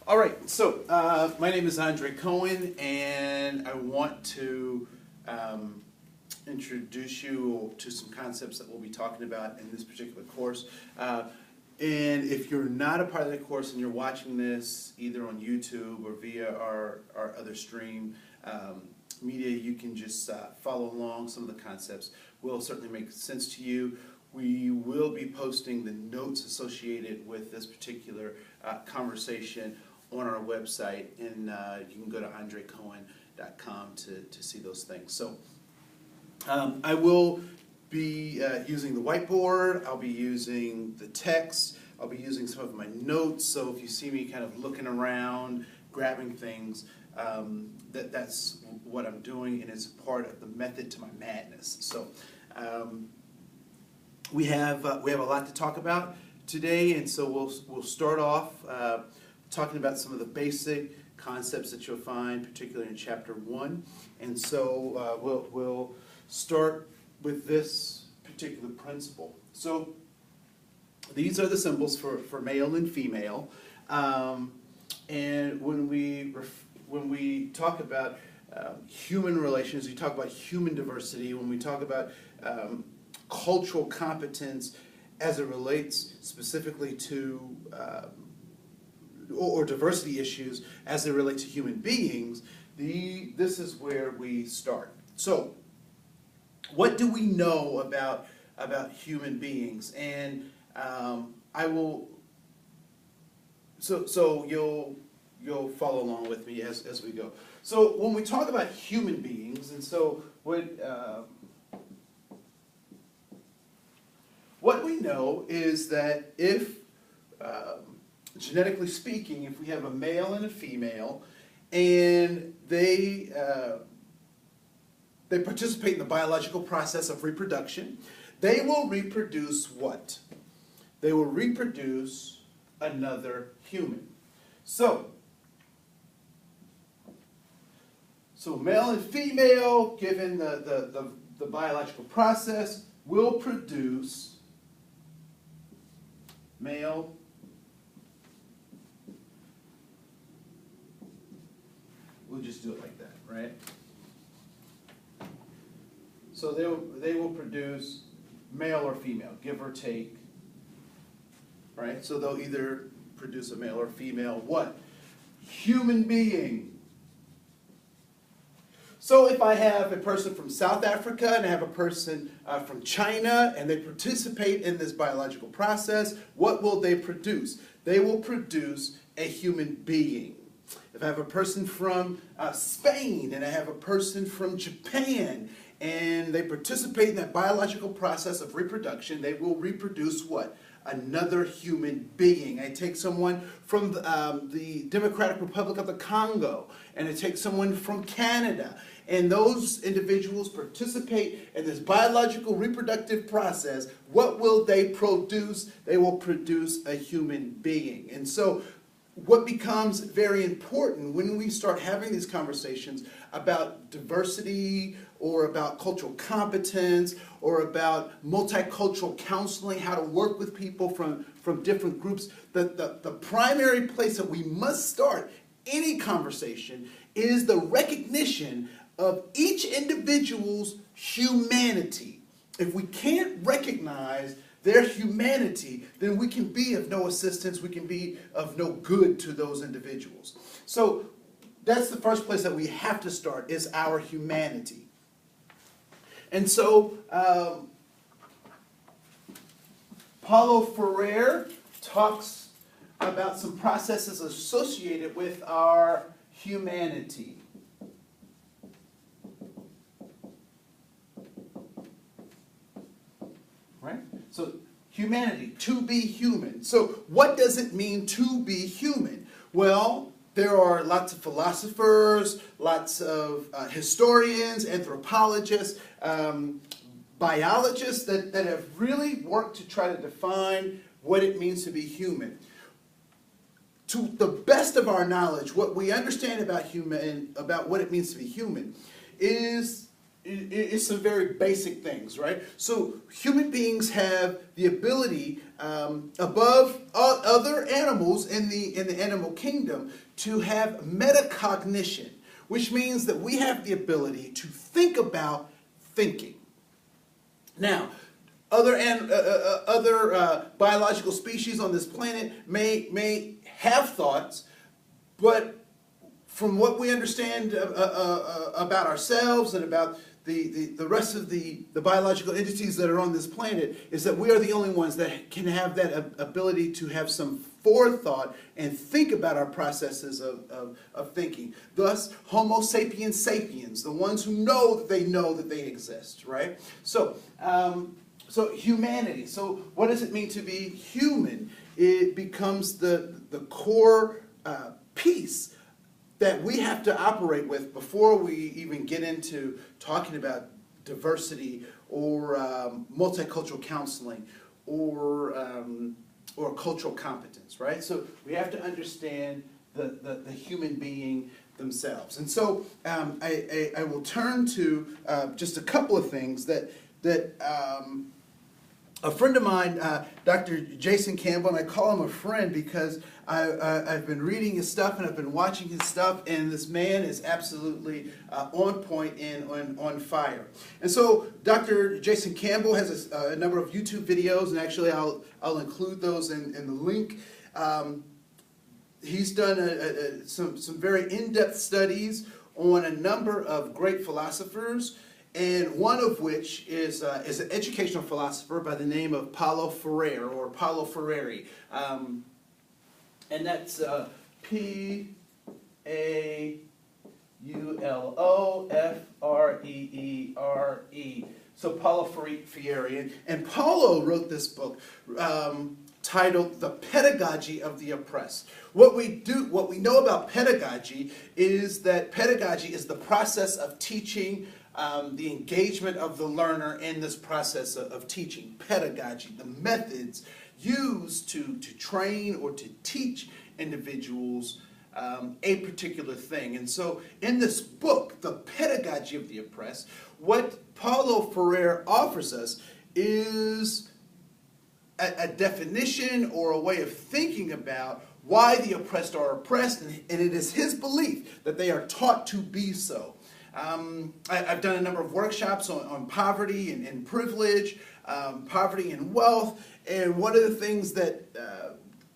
All right, so my name is Andre Cohen, and I want to introduce you to some concepts that we'll be talking about in this particular course. And if you're not a part of the course and you're watching this either on YouTube or via our other stream media, you can just follow along. Some of the concepts will certainly make sense to you. We will be posting the notes associated with this particular conversation on our website, and you can go to andrecohen.com to see those things. So I will be using the whiteboard, I'll be using the text, I'll be using some of my notes, so if you see me kind of looking around, grabbing things, that's what I'm doing, and it's part of the method to my madness. So we have a lot to talk about today, and so we'll start off talking about some of the basic concepts that you'll find, particularly in Chapter 1. And so we'll start with this particular principle. So these are the symbols for male and female. And when we talk about human relations, we talk about human diversity, when we talk about cultural competence as it relates specifically to or diversity issues as they relate to human beings, this is where we start. So, what do we know about human beings? And I will. So you'll follow along with me as we go. So when we talk about human beings, and so what we know is that if genetically speaking, if we have a male and a female, and they participate in the biological process of reproduction, they will reproduce what? They will reproduce another human. So male and female, given the biological process, will produce male we'll just do it like that, right? So they will produce male or female, give or take, right? So they'll either produce a male or female what? Human being. So if I have a person from South Africa and I have a person from China and they participate in this biological process, what will they produce? They will produce a human being. If I have a person from Spain and I have a person from Japan and they participate in that biological process of reproduction, they will reproduce what? Another human being. I take someone from the Democratic Republic of the Congo, and I take someone from Canada, and those individuals participate in this biological reproductive process. What will they produce? They will produce a human being. And so what becomes very important when we start having these conversations about diversity or about cultural competence or about multicultural counseling, how to work with people from different groups, the primary place that we must start any conversation is the recognition of each individual's humanity. If we can't recognize their humanity, then we can be of no assistance, we can be of no good to those individuals. So that's the first place that we have to start, is our humanity. And so Paulo Freire talks about some processes associated with our humanity. Right? So humanity, to be human. So what does it mean to be human? Well, there are lots of philosophers, lots of historians, anthropologists, biologists that have really worked to try to define what it means to be human. To the best of our knowledge, what we understand about what it means to be human is is some very basic things, right? So human beings have the ability, above other animals in the animal kingdom, to have metacognition, which means that we have the ability to think about thinking. Now, other biological species on this planet may have thoughts, but from what we understand about ourselves and about the rest of the biological entities that are on this planet, is that we are the only ones that can have that ability to have some forethought and think about our processes of thinking. Thus, Homo sapiens sapiens, the ones who know that they exist, right? So, so humanity. So what does it mean to be human? It becomes the core piece that we have to operate with before we even get into talking about diversity or multicultural counseling or cultural competence, right? So we have to understand the human being themselves. And so I will turn to just a couple of things that a friend of mine, Dr. Jason Campbell, and I call him a friend because I've been reading his stuff and I've been watching his stuff, and this man is absolutely on point and on fire. And so Dr. Jason Campbell has a number of YouTube videos, and actually I'll include those in the link. He's done some very in-depth studies on a number of great philosophers, and one of which is an educational philosopher by the name of Paulo Freire, or Paulo Freire. And that's P-A-U-L-O-F-R-E-E-R-E. So Paulo Freire. And Paulo wrote this book titled The Pedagogy of the Oppressed. What we know about pedagogy is that pedagogy is the process of teaching, the engagement of the learner in this process of teaching. Pedagogy, the methods used to train or to teach individuals a particular thing. And so in this book, The Pedagogy of the Oppressed, what Paulo Freire offers us is a definition or a way of thinking about why the oppressed are oppressed, and it is his belief that they are taught to be so. I've done a number of workshops on poverty and privilege, poverty and wealth, and one of the things that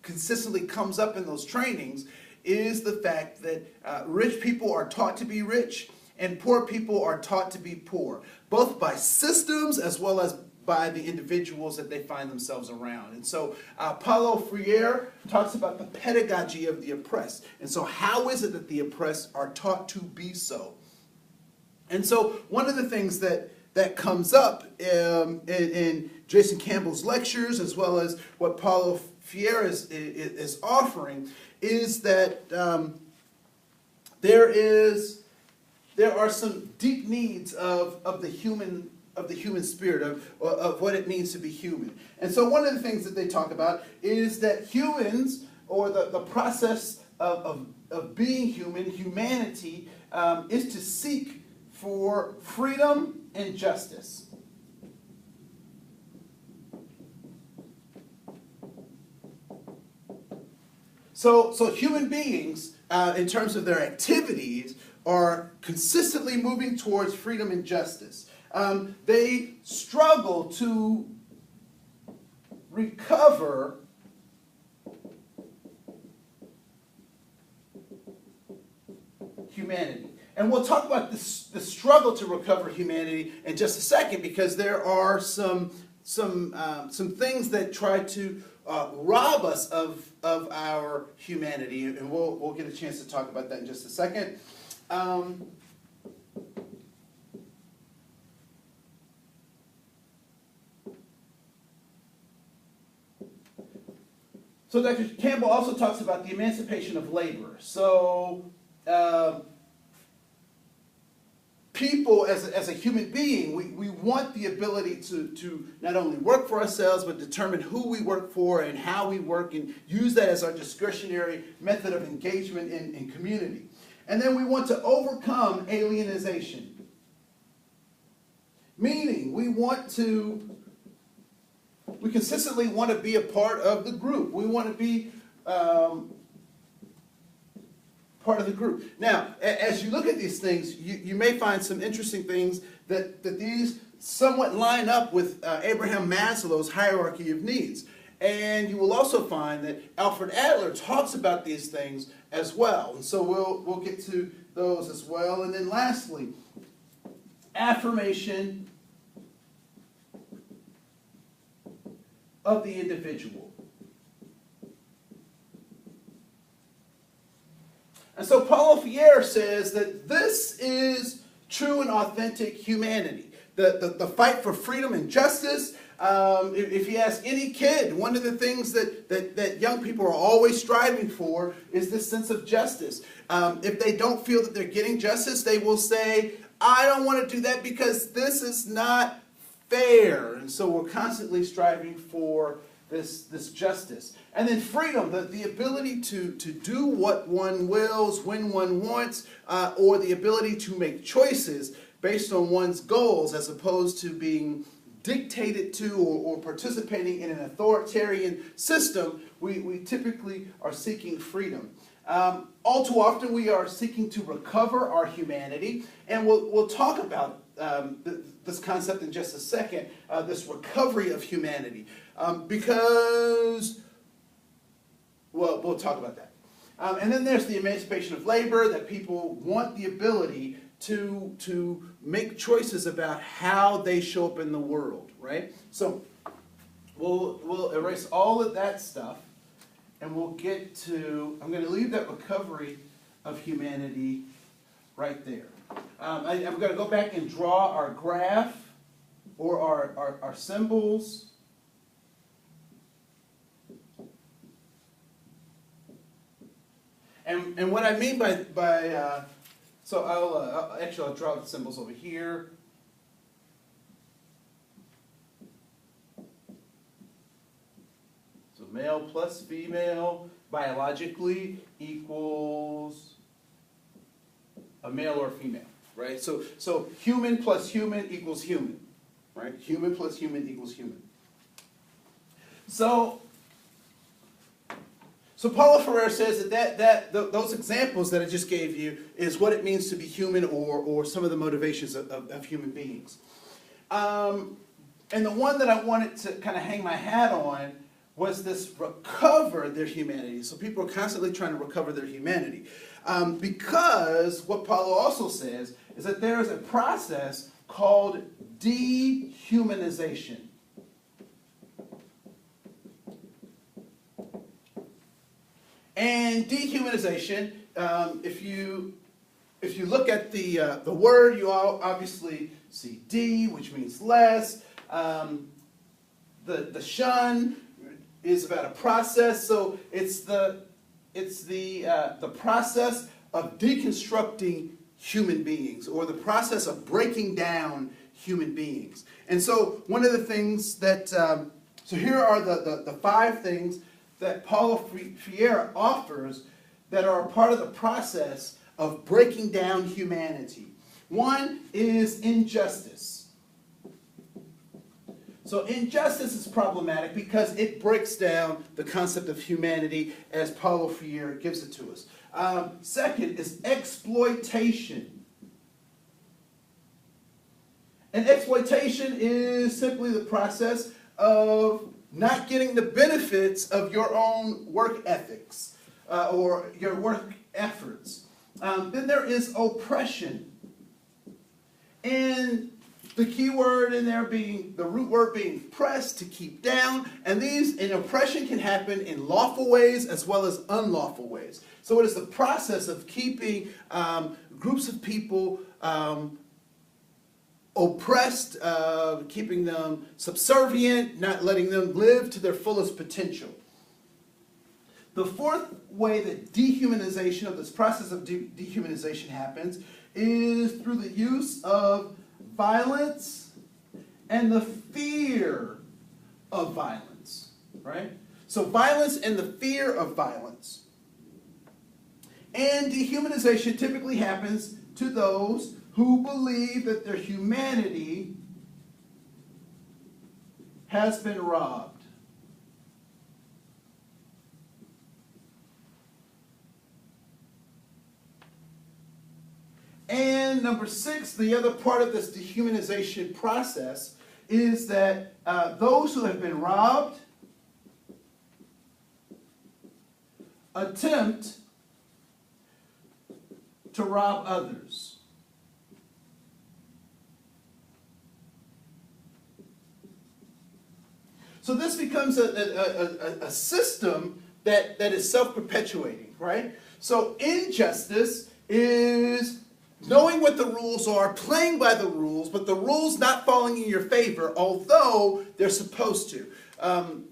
consistently comes up in those trainings is the fact that rich people are taught to be rich and poor people are taught to be poor, both by systems as well as by the individuals that they find themselves around. And so Paulo Freire talks about the pedagogy of the oppressed. And so how is it that the oppressed are taught to be so? And so one of the things that comes up in Jason Campbell's lectures, as well as what Paulo Freire is offering, is that there are some deep needs of the human spirit, of what it means to be human. And so one of the things that they talk about is that humans, or the process of being human, humanity, is to seek for freedom and justice. So human beings, in terms of their activities, are consistently moving towards freedom and justice. They struggle to recover humanity. And we'll talk about the struggle to recover humanity in just a second, because there are some things that try to rob us of our humanity, and we'll get a chance to talk about that in just a second. So Dr. Campbell also talks about the emancipation of labor. So people, as a human being, we want the ability to not only work for ourselves, but determine who we work for and how we work, and use that as our discretionary method of engagement in community. And then we want to overcome alienization. Meaning, we consistently want to be a part of the group. We want to be part of the group. Now, as you look at these things, you may find some interesting things that these somewhat line up with Abraham Maslow's hierarchy of needs. And you will also find that Alfred Adler talks about these things as well. And so we'll get to those as well. And then lastly, affirmation of the individual. And so Paulo Freire says that this is true and authentic humanity. The fight for freedom and justice. If you ask any kid, one of the things that young people are always striving for is this sense of justice. If they don't feel that they're getting justice, they will say, I don't want to do that because this is not fair. And so we're constantly striving for this justice. And then freedom, the ability to do what one wills, when one wants, or the ability to make choices based on one's goals as opposed to being dictated to or participating in an authoritarian system. We typically are seeking freedom. All too often we are seeking to recover our humanity, and we'll talk about this concept in just a second, this recovery of humanity, because, well, we'll talk about that. And then there's the emancipation of labor, that people want the ability to make choices about how they show up in the world, right? So we'll erase all of that stuff, and we'll get to, I'm going to leave that recovery of humanity right there. I'm going to go back and draw our graph or our symbols. And what I mean by so I'll draw the symbols over here. So male plus female biologically equals a male or female, right? So human plus human equals human, right? Human plus human equals human. So Paulo Freire says that those examples that I just gave you is what it means to be human, or some of the motivations of human beings. And the one that I wanted to kind of hang my hat on was this recover their humanity. So people are constantly trying to recover their humanity. Because what Paulo also says is that there is a process called dehumanization. And dehumanization, if you look at the word, you all obviously see de, which means less. The shun is about a process, so it's the process of deconstructing human beings, or the process of breaking down human beings. And so one of the things that so here are the 5 things that Paulo Freire offers that are a part of the process of breaking down humanity. One is injustice. So injustice is problematic because it breaks down the concept of humanity as Paulo Freire gives it to us. Second is exploitation. And exploitation is simply the process of not getting the benefits of your own work ethics or your work efforts. Then there is oppression. And the key word in there being, the root word being press, to keep down. And oppression can happen in lawful ways as well as unlawful ways. So it is the process of keeping groups of people oppressed, keeping them subservient, not letting them live to their fullest potential. The fourth way that dehumanization, of this process of dehumanization happens, is through the use of violence and the fear of violence, right? So violence and the fear of violence. And dehumanization typically happens to those who believe that their humanity has been robbed. And number 6, the other part of this dehumanization process is that those who have been robbed attempt to rob others. So this becomes a system that is self-perpetuating, right? So injustice is knowing what the rules are, playing by the rules, but the rules not falling in your favor, although they're supposed to.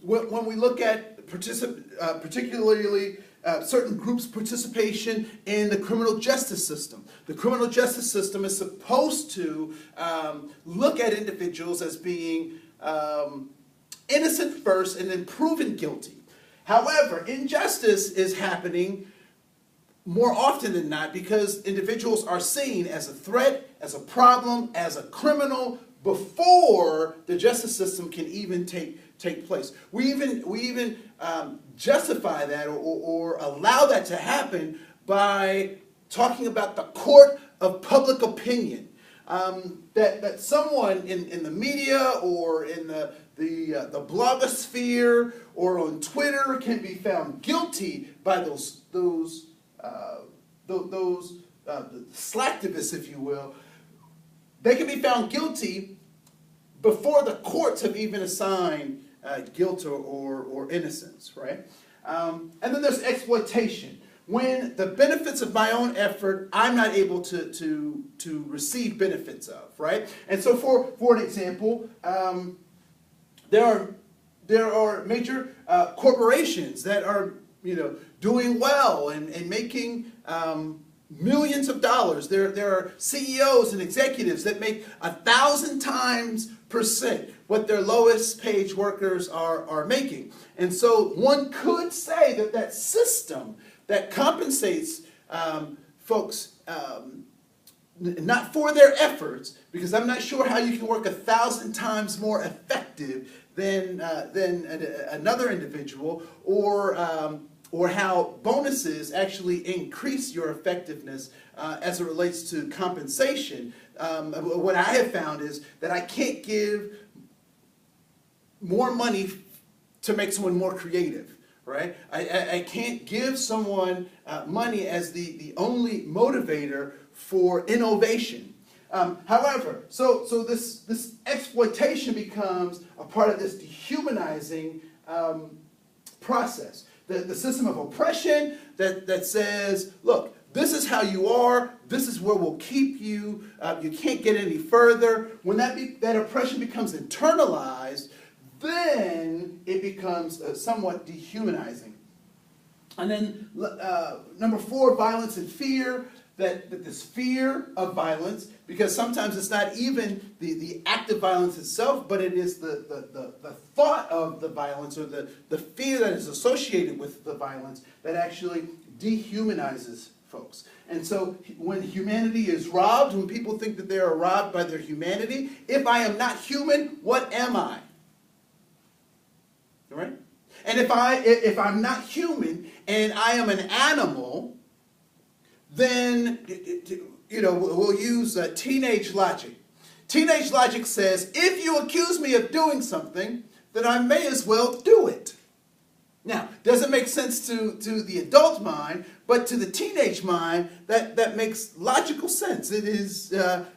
When we look at particularly certain groups' participation in the criminal justice system, the criminal justice system is supposed to look at individuals as being innocent first and then proven guilty. However, injustice is happening more often than not because individuals are seen as a threat, as a problem, as a criminal before the justice system can even take place. We even justify that or allow that to happen by talking about the court of public opinion. That someone in the media or in the blogosphere or on Twitter can be found guilty by those slacktivists, if you will. They can be found guilty before the courts have even assigned guilt or innocence, right? And then there's exploitation. When the benefits of my own effort, I'm not able to receive benefits of, right? And so for an example, there are major corporations that are doing well and making millions of dollars. There are CEOs and executives that make 1,000 times % what their lowest paid workers are making. And so one could say that system that compensates folks not for their efforts, because I'm not sure how you can work 1,000 times more effective than another individual, or how bonuses actually increase your effectiveness as it relates to compensation. What I have found is that I can't give more money to make someone more creative, right? I can't give someone money as the only motivator for innovation. However, so this exploitation becomes a part of this dehumanizing process. The system of oppression that says, look, this is how you are, this is where we'll keep you, you can't get any further. When that oppression becomes internalized, then it becomes somewhat dehumanizing. And then number 4, violence and fear. That this fear of violence, because sometimes it's not even the act of violence itself, but it is the thought of the violence or the fear that is associated with the violence that actually dehumanizes folks. And so when humanity is robbed, when people think that they are robbed by their humanity, if I am not human, what am I? All right? And if I'm not human and I am an animal, then, we'll use teenage logic. Teenage logic says, if you accuse me of doing something, then I may as well do it. Now, doesn't make sense to the adult mind, but to the teenage mind, that makes logical sense. It is, and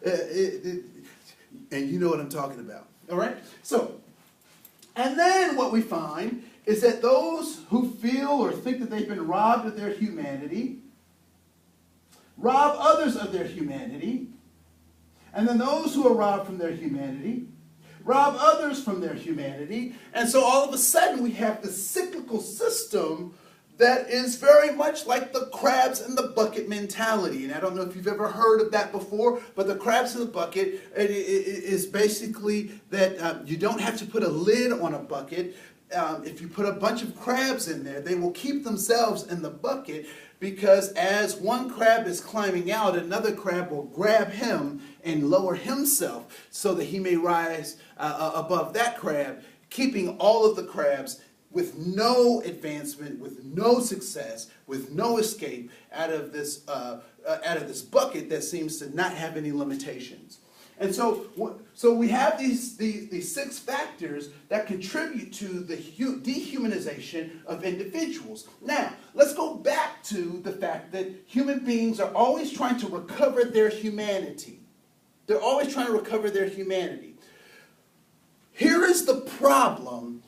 you know what I'm talking about. All right? So, and then what we find is that those who feel or think that they've been robbed of their humanity rob others of their humanity, and then those who are robbed from their humanity rob others from their humanity, and so all of a sudden we have this cyclical system that is very much like the crabs in the bucket mentality. And I don't know if you've ever heard of that before, but the crabs in the bucket is basically that you don't have to put a lid on a bucket. If you put a bunch of crabs in there, they will keep themselves in the bucket, because as one crab is climbing out, another crab will grab him and lower himself so that he may rise above that crab, keeping all of the crabs with no advancement, with no success, with no escape out of this bucket that seems to not have any limitations. And so we have these 6 factors that contribute to the dehumanization of individuals. Now, let's go back to the fact that human beings are always trying to recover their humanity. They're always trying to recover their humanity. Here is the problem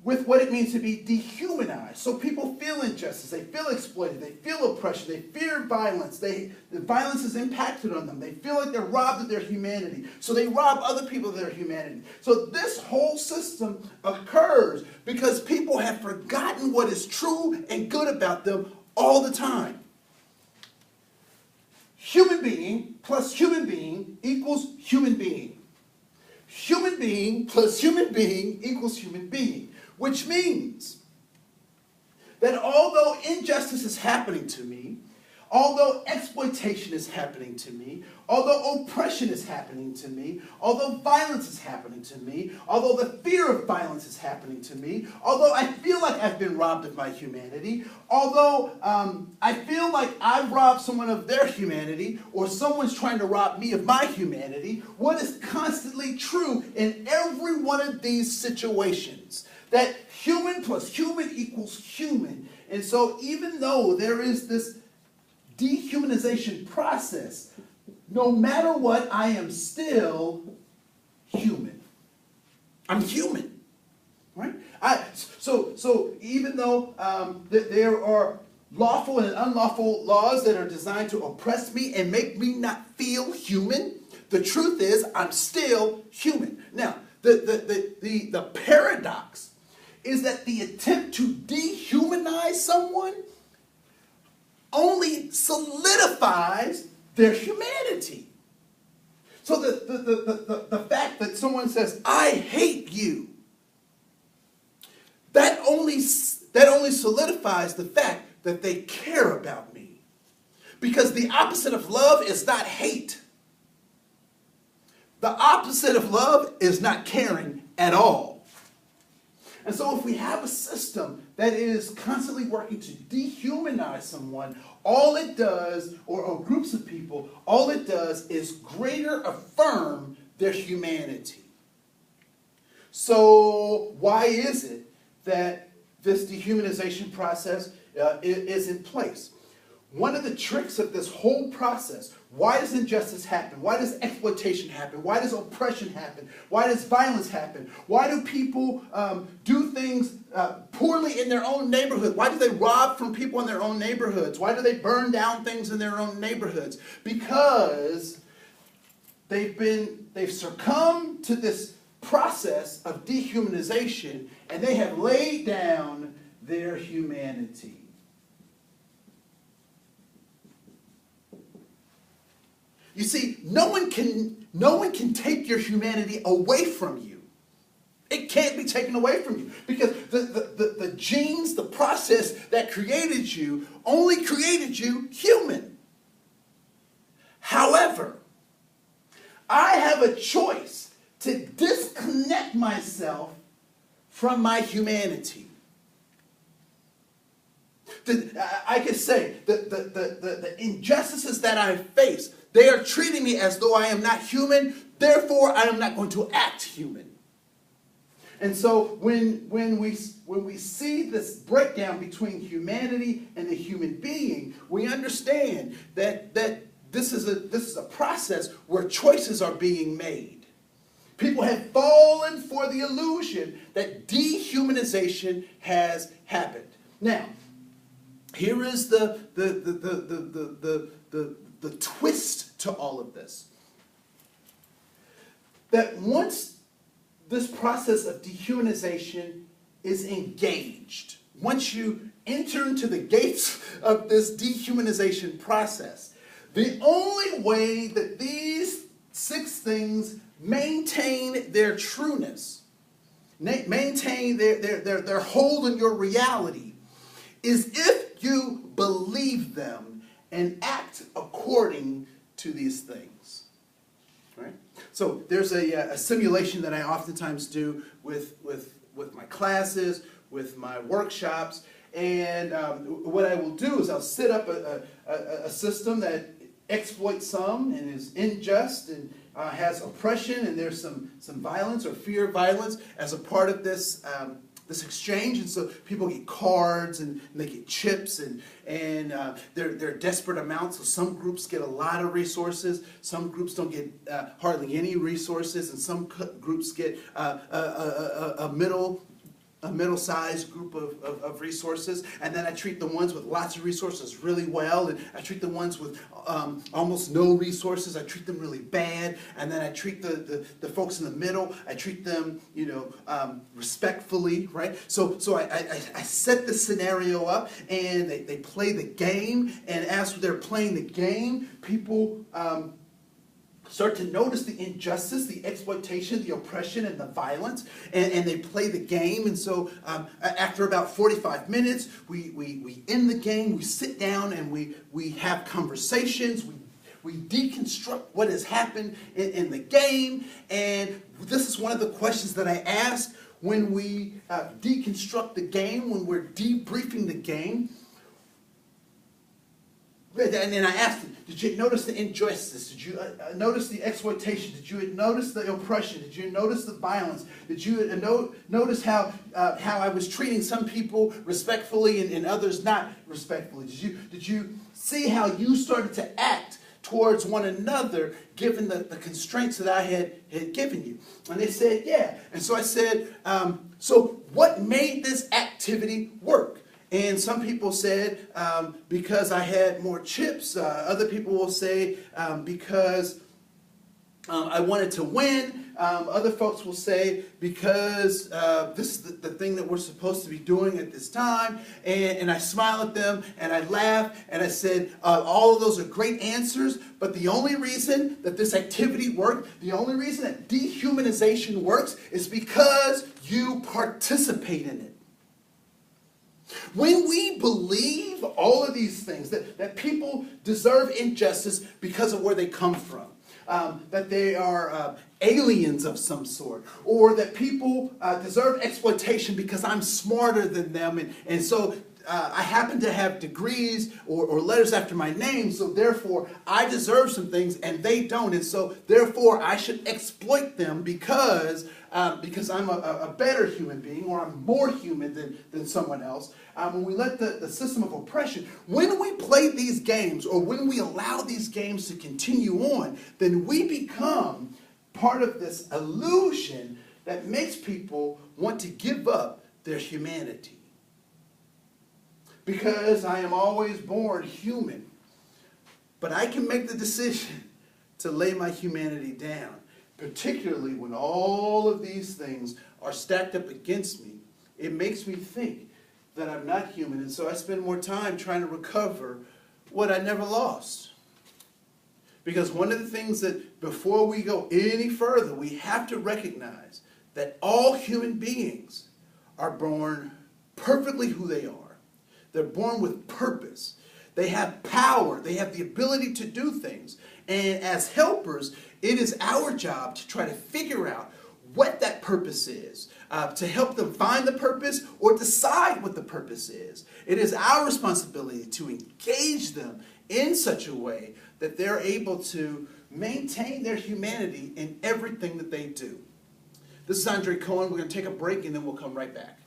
with what it means to be dehumanized. So people feel injustice, they feel exploited, they feel oppression, they fear violence, the violence is impacted on them, they feel like they're robbed of their humanity, so they rob other people of their humanity. So this whole system occurs because people have forgotten what is true and good about them all the time. Human being plus human being equals human being. Human being plus human being equals human being. Which means that although injustice is happening to me, although exploitation is happening to me, although oppression is happening to me, although violence is happening to me, although the fear of violence is happening to me, although I feel like I've been robbed of my humanity, although I feel like I've robbed someone of their humanity, or someone's trying to rob me of my humanity, what is constantly true in every one of these situations? That human plus human equals human. And so even though there is this dehumanization process, no matter what, I am still human. I'm human, right? So even though there are lawful and unlawful laws that are designed to oppress me and make me not feel human, the truth is I'm still human. Now, the paradox is that the attempt to dehumanize someone only solidifies their humanity. So the fact that someone says, I hate you, that only solidifies the fact that they care about me. Because the opposite of love is not hate. The opposite of love is not caring at all. And so if we have a system that is constantly working to dehumanize someone, all it does, or groups of people, all it does is greater affirm their humanity. So why is it that this dehumanization process is in place? One of the tricks of this whole process, why does injustice happen? Why does exploitation happen? Why does oppression happen? Why does violence happen? Why do people do things poorly in their own neighborhood? Why do they rob from people in their own neighborhoods? Why do they burn down things in their own neighborhoods? Because they've succumbed to this process of dehumanization, and they have laid down their humanity. You see, no one can take your humanity away from you. It can't be taken away from you because the genes, the process that created you, only created you human. However, I have a choice to disconnect myself from my humanity. I could say the injustices that I face, they are treating me as though I am not human, therefore I am not going to act human. And so when we see this breakdown between humanity and the human being, we understand that this is a process where choices are being made. People have fallen for the illusion that dehumanization has happened. Now, here is the twist to all of this. That once this process of dehumanization is engaged, once you enter into the gates of this dehumanization process, the only way that these 6 things maintain their trueness, maintain their hold on your reality, is if you believe them and act according to these things. right? So there's a simulation that I oftentimes do with my classes, with my workshops, and what I will do is I'll set up a system that exploits some and is unjust and has oppression, and there's some violence or fear of violence as a part of this this exchange. And so people get cards and they get chips, and they're desperate amounts. So some groups get a lot of resources, some groups don't get hardly any resources, and some groups get a middle-sized group of resources. And then I treat the ones with lots of resources really well, and I treat the ones with almost no resources, I treat them really bad. And then I treat the folks in the middle, I treat them, respectfully, right? So I set the scenario up, and they play the game, and as they're playing the game, people start to notice the injustice, the exploitation, the oppression, and the violence, and they play the game. And so after about 45 minutes, we end the game, we sit down, and we have conversations, we deconstruct what has happened in the game. And this is one of the questions that I ask when we deconstruct the game, when we're debriefing the game. And then I asked him, did you notice the injustice? Did you notice the exploitation? Did you notice the oppression? Did you notice the violence? Did you notice how I was treating some people respectfully and others not respectfully? Did you see how you started to act towards one another given the constraints that I had given you? And they said, yeah. And so I said, so what made this activity work? And some people said, because I had more chips. Other people will say, because I wanted to win. Other folks will say, because this is the thing that we're supposed to be doing at this time. And I smile at them, and I laugh, and I said, all of those are great answers, but the only reason that this activity worked, the only reason that dehumanization works, is because you participate in it. When we believe all of these things, that people deserve injustice because of where they come from, that they are aliens of some sort, or that people deserve exploitation because I'm smarter than them, and so I happen to have degrees or letters after my name, so therefore I deserve some things and they don't, and so therefore I should exploit them because I'm a better human being, or I'm more human than someone else. When we let the system of oppression, when we play these games, or when we allow these games to continue on, then we become part of this illusion that makes people want to give up their humanity. Because I am always born human, but I can make the decision to lay my humanity down, particularly when all of these things are stacked up against me. It makes me think that I'm not human, and so I spend more time trying to recover what I never lost. Because one of the things that, before we go any further, we have to recognize that all human beings are born perfectly who they are. They're born with purpose. They have power. They have the ability to do things. And as helpers, it is our job to try to figure out what that purpose is, to help them find the purpose or decide what the purpose is. It is our responsibility to engage them in such a way that they're able to maintain their humanity in everything that they do. This is Andre Cohen. We're going to take a break, and then we'll come right back.